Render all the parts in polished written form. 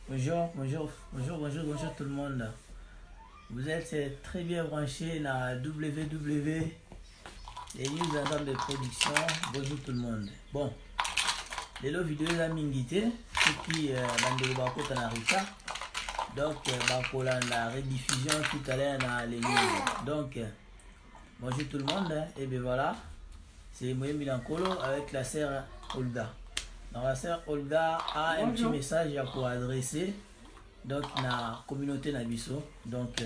Bonjour tout le monde. Vous êtes très bien branchés dans WW et news de production. Bonjour tout le monde. Bon, les vidéos la mingité qui bandé bakota na rika. Donc bakola la rediffusion tout à l'heure dans les news. Donc bonjour tout le monde et bien voilà, c'est Moïse Milankolo avec la sœur Olga. Donc la sœur Olga a un petit message à pour adresser donc la communauté Nabiso. Donc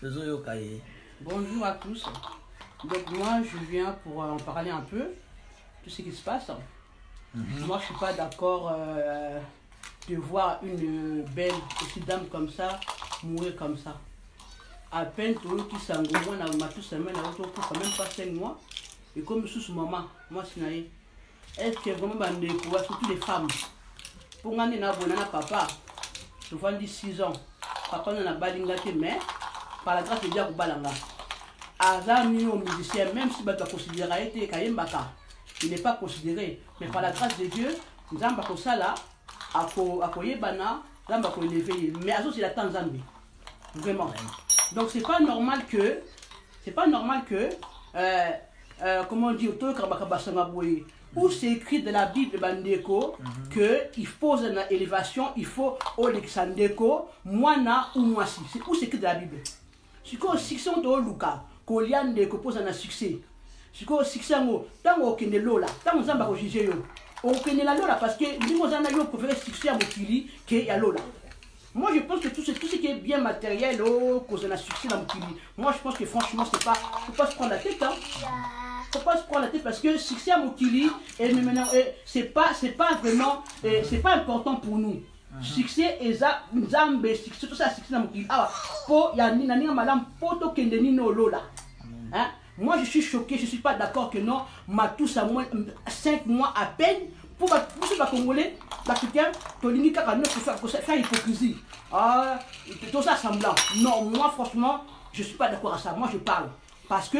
bonjour à tous. Donc moi je viens pour en parler un peu de ce qui se passe. Moi je suis pas d'accord de voir une belle petite dame comme ça mourir comme ça. À peine tout qui s'engouement on a tout semaine quand même pas 5 mois et comme sous maman moi c'est est-ce que vraiment bande pour surtout les femmes pour gagner na bonana papa souvent 6 ans papa na balinga te mais par la grâce de Dieu balanga azami au musicien même si ba considérer été kayembaka il n'est pas considéré mais par la grâce de Dieu nzamba ko sala akoyebana nzamba ko élever mais azo c'est la Tanzanie vraiment donc c'est pas normal que comment on dit auto kabakabasanga boy où c'est écrit dans la Bible bandeko que il faut une élévation, il faut Alexandeko, moana ou moisi. C'est où c'est écrit dans la Bible. Si qu'on succès de Luca, Kolian de pose un succès. Si qu'on succès tant au kende lola, tant on zamba juger yo. On connaît la lola parce que nous on a yo préféré succès à Mokili que ya lola. Moi je pense que tout ce qui est bien matériel cause un succès dans Mokili. Moi je pense que franchement faut pas se prendre la tête hein. Faut pas se prendre la tête parce que succès à Mokili et maintenant c'est pas vraiment c'est pas important pour nous. Succès et Nzambe succès tout ça succès à Mokili. Ah po ya nani madame poto kendeni no lola. Hein? Moi je suis choqué, je suis pas d'accord que non Matoussa moins 5 mois à peine pour ce Congolais, l'Africain, Tolini Kakano pour faire hypocrisie. Ah, tout ça semblant. Non, moi franchement, je suis pas d'accord à ça. Moi je parle parce que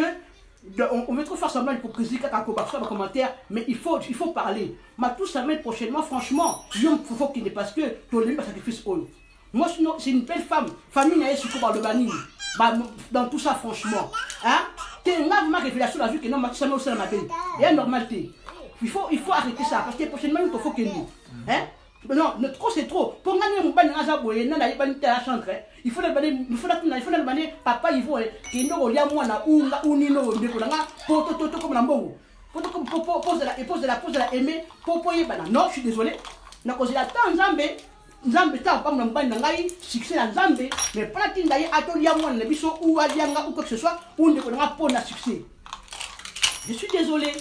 on veut trop faire semblant d'hypocrisie quand on va faire des commentaires, mais il faut parler. Mais tout ça met prochainement, franchement, il faut qu'il n'est parce que Tolini va sacrifice eux. Moi sinon c'est une belle femme, famille n'a pas par le banni. Dans tout ça franchement, hein? T'es une révélation la vue que non, ma ça aussi ma belle. Il y a une normalité. Il faut arrêter ça parce que prochainement il faut que nous, hein? Non, trop c'est trop. Pour gagner mon ban dans boye, non, la chantre. Il faut le baner, papa il faut qu'il no lia moi na unga unino de kolanga poto comme la mbongo. Poto comme pose la aimer popo yebana. Non, je suis désolé. Na cause la temps Nzambe ta pas mon ban ngai succès na Nzambe mais pas tinda ye atolia moi na biso ou alianga ou quoi que ce soit ou ne kolanga pour na succès. Je suis désolé.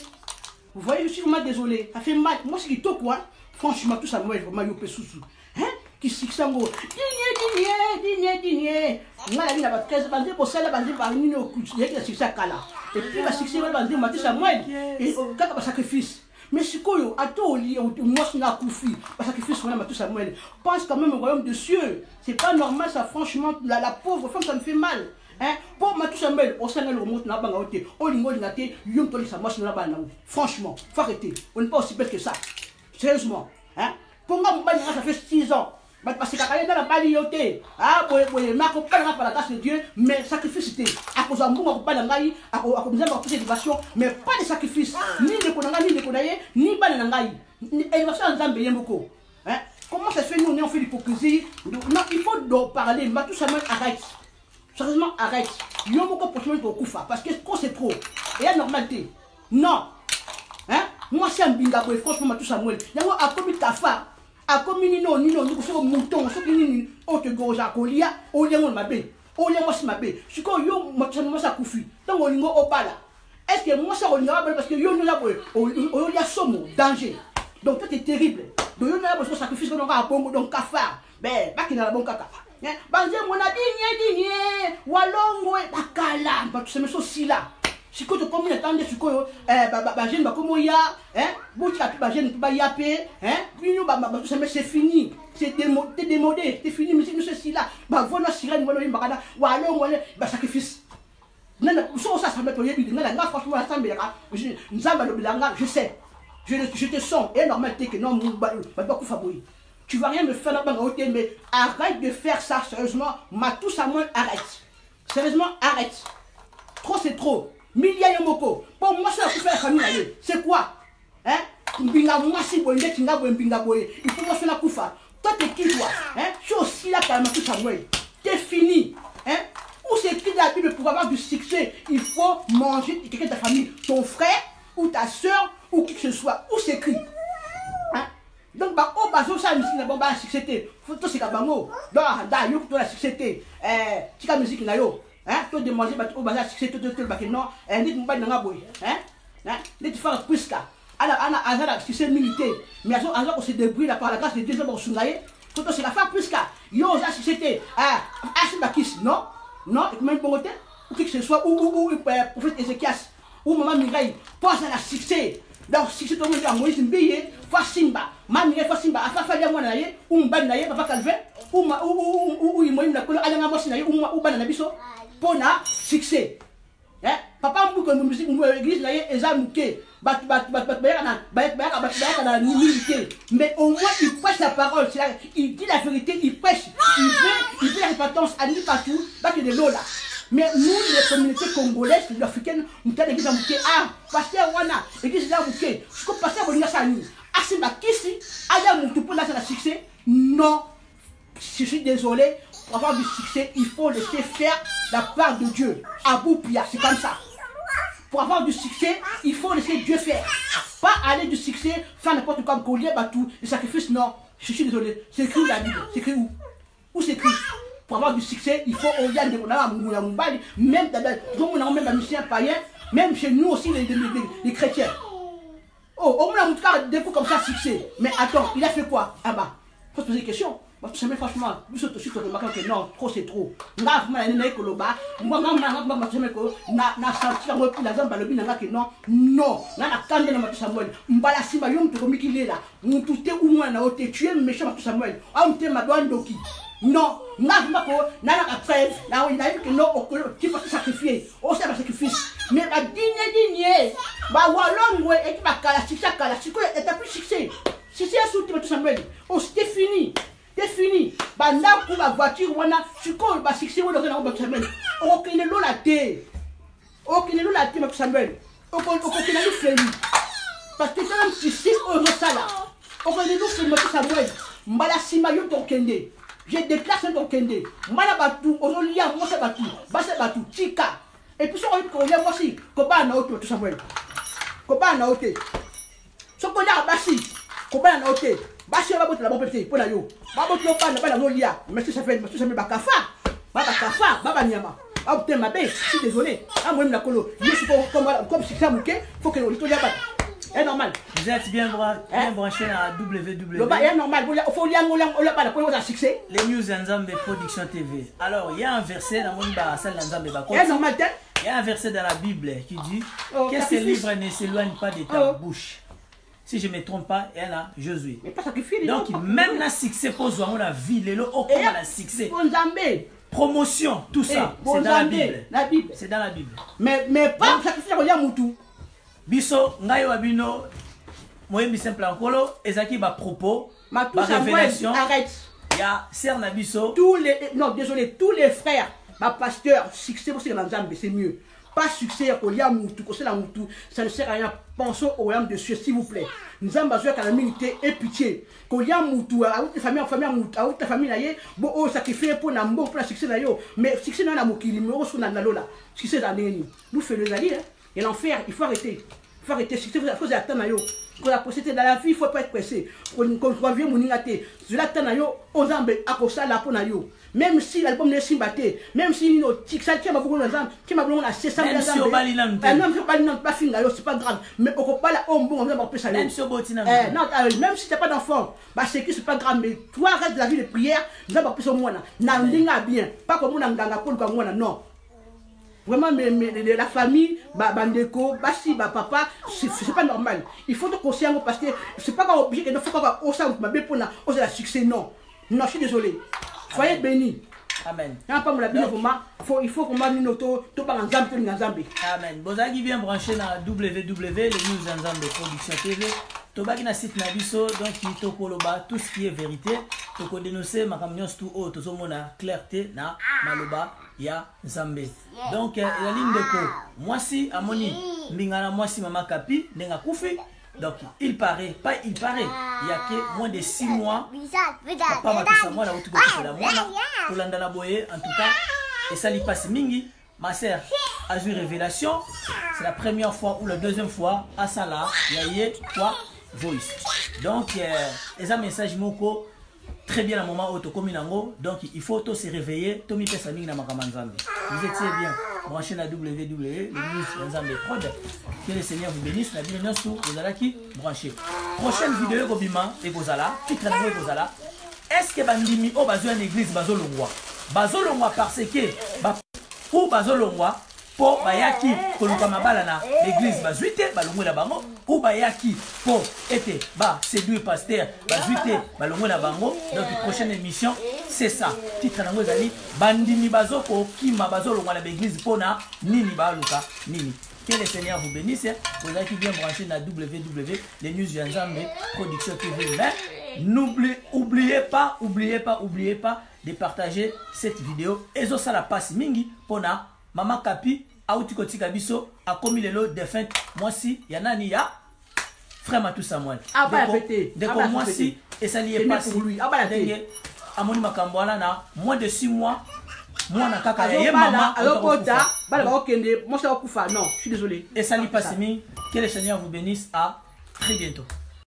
Vous voyez, je suis vraiment désolé. Ça fait mal. Moi, c'est qui tout quoi. Franchement, tout ça, moi, vraiment, il y a sous. Hein? Qui s'y en gros. Dîner. Moi, la vie, n'a pas 13 bandés pour ça, la bandée par une au coup. Il y a qui a succès à Kala. Et puis, la succès, la bandée, m'a dit ça, moi. Et au cas de sacrifice. Mais si quoi, à tout, moi, je suis un koufi. Par sacrifice, on a tout ça, moi. Pense quand même au royaume de cieux. C'est pas normal, ça, franchement. La pauvre femme, ça me fait mal. Hein? Pour ma tout ça, au sein de l'autre, n'a pas gagné. Au lingot, il n'a pas eu sa machine là-bas. Franchement, faut arrêter. On n'est pas aussi bête que ça. Sérieusement. Hein? Pour moi, ça fait 6 ans. Parce que quand il est dans la balioté, ah, oui, mais accompagné par la grâce de Dieu, mais sacrifice c'était. À cause d'un bon accompagné, à cause d'un bon élévation, mais pas de sacrifice. Ni de Konanga, ni de Konaye, ni Banangaï. Élévation en Zambie, beaucoup. Hein? Comment ça se fait, nous, on fait l'hypocrisie? Non, il faut parler, mais tout ça, arrête. Sérieusement, arrête. Il y a beaucoup de choses pour Koufa. Parce que c'est trop. Et il y a normalité. Non. Hein? Moi, c'est un bingaboué. Franchement, tout ça, moi. Il y a un commis Kafa. Un commis Nino, nous sommes moutons. Ceux qui nous ont te gros à Kolia. Au lieu de ma baie. Au lieu de ma baie. Je crois que moi, ça Koufi. Donc, on y va au bala. Est-ce que moi, ça, on y va parce que nous avons un somme, danger. Donc, tout est terrible. Donc, nous avons un sacrifice qu'on aura à Congo, donc Kafa. Ben, pas qu'il y a la bonne caca. Banze mon a dîner walongo bakala ba tu se meso sila siko to comme attendre siko ba jeune ba comme ya hein boucha ba jeune ba yapé hein bino ba tu se c'est fini c'est démodé c'est fini mais c'est sila ba vona sirène wala mbakada walongo ba sacrifice nana so ça mettre yebi nana franchement ça me nzamba lo bilanga je sais je te sens et normal que non ba ko favori Tu vas rien me faire là-bas, mais arrête de faire ça, sérieusement. Matou Samuel, arrête. Sérieusement, arrête. Trop, c'est trop. Milia Yomoko. Pour moi, ça va faire la famille. C'est quoi? Hein? Mbinga mwasi bonde tinga boye mbinga boye. Il faut moi faire la koufa. Toi, t'es qui, toi? Hein? Je suis aussi là quand Matou Samuel. T'es fini. Hein? Où c'est écrit dans la Bible pour avoir du succès? Il faut manger quelqu'un de ta famille. Ton frère, ou ta soeur, ou qui que ce soit. Où c'est écrit? Hein? Donc, oh, bazo ça, musique, n'a pas succès. Faut tout ce qu'il y a. Donc, yo, toi, la succès. Tu as musique, n'a yo. Hein? Toi, de manger, oh, bazo succès, tout le bac, non. Dites-moi pas, n'a pas boy. Hein? Dites-moi, plus qu'à. Alors, succès militaire. Mais alors, on se débrouille là par la grâce de Dieu, on s'en aille. Tout c'est la fin plus qu'à. Yo, ça, succès. Bakis, non? Non, et même pour côté, ou que ce soit, ou prophète Ézéchias, ou maman Mireille, pose à la succès. Donc, si c'est ton monde à Moïse Mbiye, fois Simba, ma Mireille, fois Simba, à Fafalia Monaye, ou Mban Naye, Papa Calvin, ou Imoïm Nakolo, Alama Mosinaye, ou Bananabiso, pour la succès. Papa Mbouko, musique, l'église, Naye, Ezamouké, mais au moins il prêche la parole, il dit la vérité, il prêche, il veut la répétence, à lui partout, que de l'eau là. Mais nous, les communautés congolaises, les africaines, nous avons l'église à Mouké, pasteur Wana, l'église à Mouké, ce qu'on pasteur Bolinga Sani, Simba Kisi, Aya Moutou pour la succès, non, je suis désolé, pour avoir du succès, il faut laisser faire la part de Dieu. Abou Pia, c'est comme ça. Pour avoir du succès, il faut laisser Dieu faire. Pas aller du succès, faire n'importe quoi, collier, batou, les sacrifices, non. Je suis désolé. C'est écrit où la Bible? C'est écrit où? Où c'est écrit? Pour avoir du succès, il faut au Yann de Mounambali, même dans même un musicien païen, même chez nous aussi, les chrétiens. Oh, on a un des coups comme ça, succès. Mais attends, il a fait quoi? Ah bah, faut se poser des questions. Franchement, je suis remarquant que non, trop c'est trop. Moi, non, sacrifier, mais c'était fini. C'est fini. Banda pour la voiture, on a succombé, bah, succès, on a Samuel. Ok, il est là la thé. Ok, il est là la thé, Samuel. Ok, il est fait. Parce que quand tu sais, on a ça là. Ok, il est là, Samuel. Mbala Simayo ton kende. J'ai déclaré ton kende. Mbala Batou, on a lié à moi, c'est Batou. Basse Batou, Tika. Et puis, on a dit, moi aussi, Koba na ote, Samuel. Koba na ote. Ce qu'on a, Bassi. Koba na ote. Bassi, on va botter la bombe pour la yo. Baba tu pas na no lia, mais ça fait bakafa. Baba kafa, baba nyama. Ah putain ma belle, je suis désolé. Ah moi la colo, je suis comme si ça mouké, faut que le tolia pas. C'est normal. Vous êtes bien branché à www. Le est normal, faut lire on l'a pas pour succès. Les News Nzambe Production TV. Alors, il y a un verset dans mon salle Nzambe ba. C'est normal. Il y a un verset dans la Bible qui dit que ces livres ne s'éloignent pas de ta bouche. Si je ne me trompe pas, il y a Josué. Donc, même la succès pour on a vie, les lots, on a la succès. Promotion, tout ça, c'est dans la Bible. C'est dans la Bible. Mais pas sacrifier au Moutou. Biso, ngayo abino, moi, je simple encore, ezaki ba propos, ba révélation. Arrête. Il y a Serna Biso. Non, désolé, tous les frères, ma pasteur, succès pour dans Zambie, c'est mieux. Pas succès au Yamoutou, ça ne sert à rien. Pensons au Yam de Dieu, s'il vous plaît. Nous avons besoin de la milité et pitié. Qu'au Yamoutou, à toute famille, à toute famille, bon, oh, sacrifier pour n'ambo, pour la succès d'ailleurs. Mais succès dans la moukili, mais on se n'a là. Succès dans les nous faisons les alliés, et l'enfer, il faut arrêter. Il faut arrêter. Succès, il faut attendre d'ailleurs. Quand la possibilité dans la vie, il ne faut pas être pressé. Quand on vient mon ingate, je l'attends d'ailleurs, aux ambes, à cause de la peau d'ailleurs. Même si l'album n'est pas batté, même si nous qui m'a beaucoup d'argent, qui m'a beaucoup d'argent, même si on balit non, pas fini d'ailleurs, c'est pas grave. Mais on peut pas la on bon, on va pas ça. Même si même si t'as pas d'enfant, bah c'est que c'est pas grave. Mais toi reste de la vie de prière, nous avons plus au moins. N'andinga bien, pas comme on a ganga pour comme moi non. Vraiment, la famille, bandeko, basi, papa, c'est pas normal. Il faut être conscient parce que c'est pas obligé que nous faut pas au sein de pour la succès non. Non, je suis désolé. Soyez bénis. Amen. Il faut qu'on m'a mis notre Nzambe. Amen. Bozagi bien branché dans www, les News Nzambe Production TV. Tobaki na site na biso donc tokoloba tout ce qui est vérité toko dénoncer makamyo tout o tozomona clarté na maloba ya Nzambe. Donc la ligne de ko mwasi amoni mbingana mwasi mama kapi nenga kufi. Donc il paraît il y a que moins de 6 mois papa matisa mwana utuko la mwana kolanda na boye en tout cas et ça lui passe mingi. Ma sœur a eu révélation, c'est la première fois ou la deuxième fois à ça là il y a eu quoi voice. Donc les messages moko très bien à moment auto kominango, donc il faut tout se réveiller, tout mi pesa mingi na makamanzambe. Vous étiez bien branché na www le news Nzambe prod. Que le Seigneur vous bénisse, la Bible nous sous vous allez qui branché. Prochaine vidéo kobima et kozala, titre na kozala. Est-ce que bandimi o bazo en église bazo longwa? Bazo longwa parce que ou bazolongwa po bayaki koluka mabala na l'église bazuite balongwe na bango ou bayaki po ete ba séduire pasteur bazuite balongwe na bango. Donc prochaine émission c'est ça titre nango ezali bandimi bazoko kima bazolongwa na l'église pona nini baluka nini. Que le Seigneur vous bénisse. Vous avez bien branché na www les news ya Nzambe production TV. Mais n'oubliez pas de partager cette vidéo. Et ça la passe mingi pona Mama Kapi auti kotika biso a commis le lot de fin. Moi si yanani ya frère Matou Samuel. Deko moi si et ça lié pas pour lui. Amoni makambwana na moins de 6 mois. Moi na kaka ye maman alokota bala ba okende moi ça kufa non je suis désolé. Et ça lui passe mingi. Que le Seigneur vous bénisse, à très bientôt.